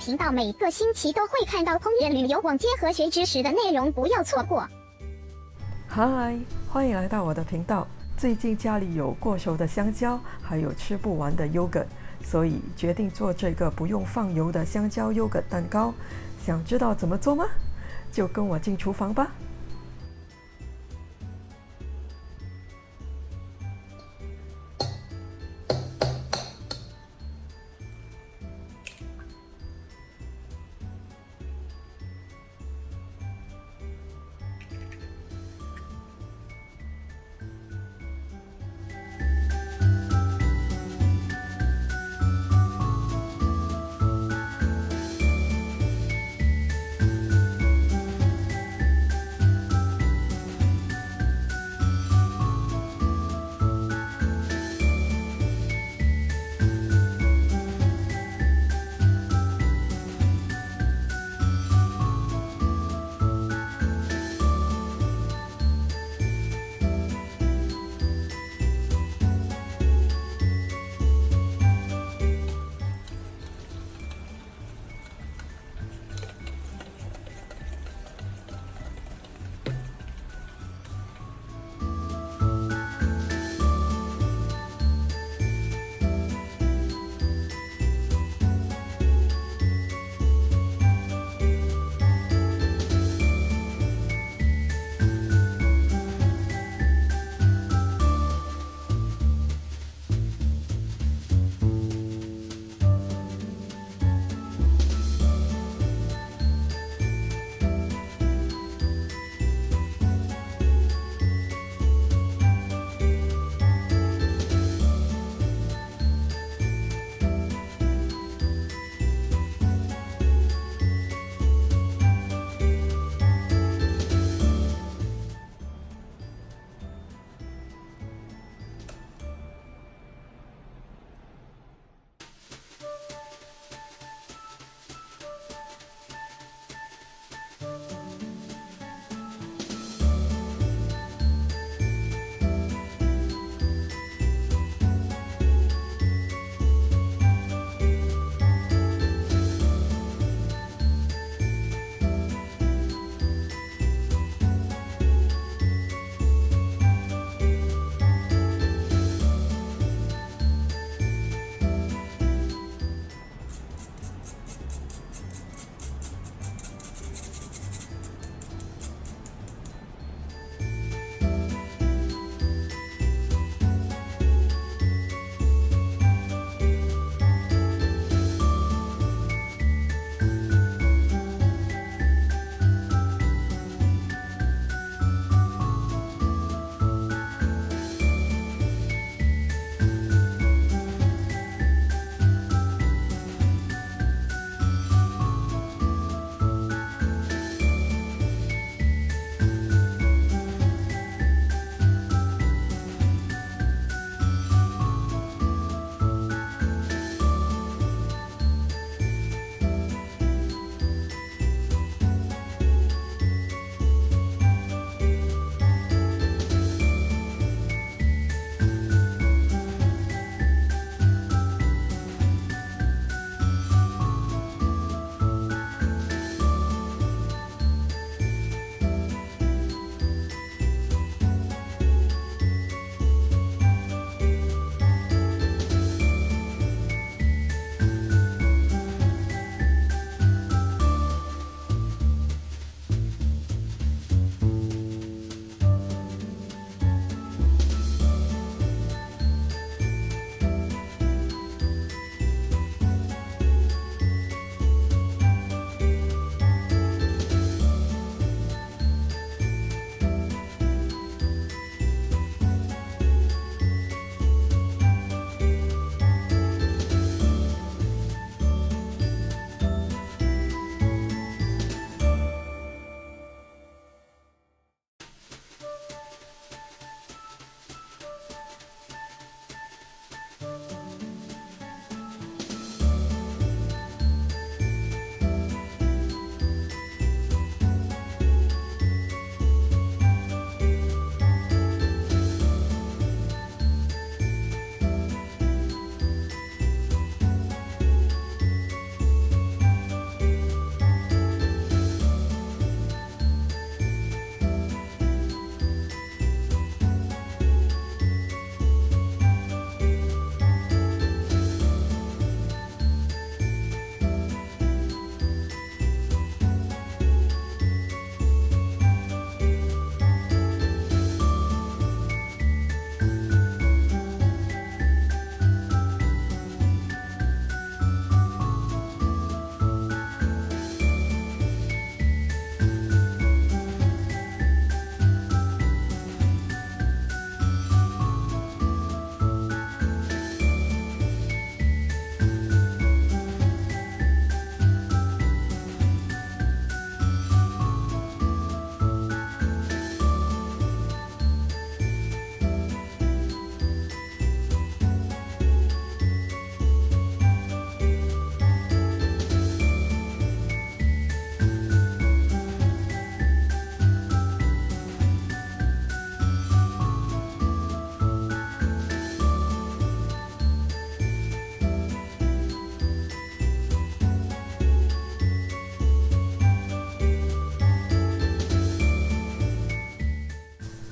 频道每个星期都会看到烹饪、旅游、网街和学知识的内容，不要错过。嗨，欢迎来到我的频道。最近家里有过熟的香蕉，还有吃不完的 yogurt， 所以决定做这个不用放油的香蕉 yogurt 蛋糕。想知道怎么做吗？就跟我进厨房吧。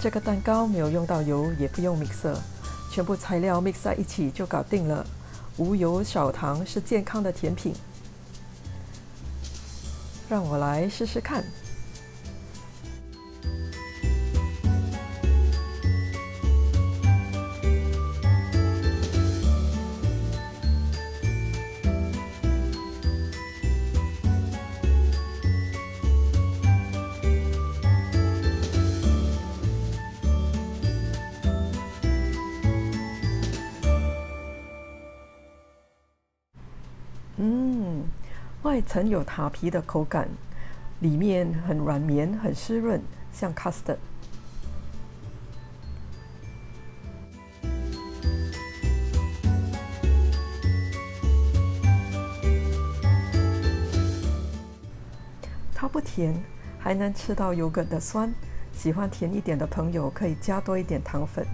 这个蛋糕没有用到油，也不用 mixer， 全部材料 mix 在一起就搞定了。无油少糖是健康的甜品。让我来试试看。外层有塔皮的口感，里面很软绵，很湿润，像 custard。它不甜，还能吃到yogurt的酸。喜欢甜一点的朋友可以加多一点糖粉。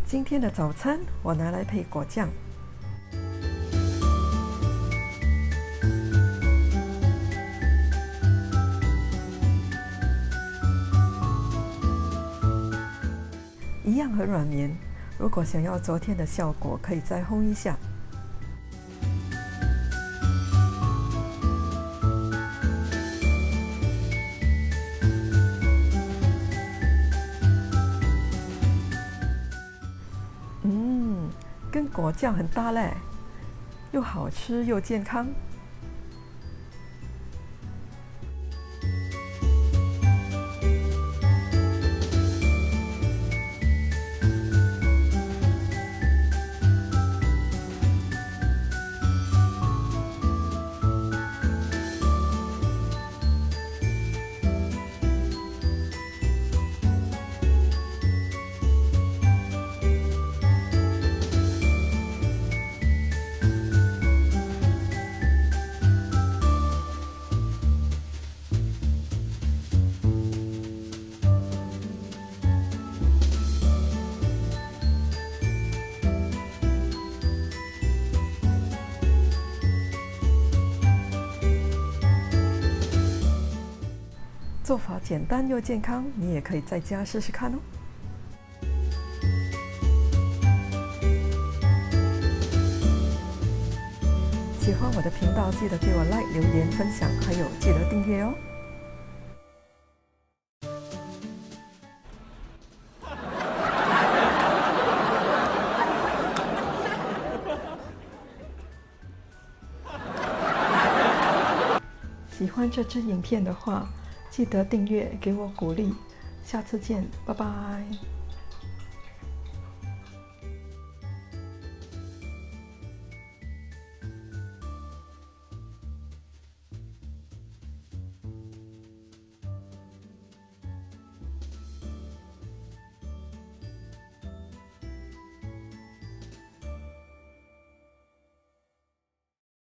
今天的早餐我拿来配果酱。一样很软绵，如果想要昨天的效果，可以再烘一下。跟果酱很搭嘞，又好吃又健康。做法简单又健康，你也可以在家试试看哦。喜欢我的频道，记得给我 like、留言、分享，还有记得订阅哦。喜欢这支影片的话，记得订阅，给我鼓励。下次见，拜拜。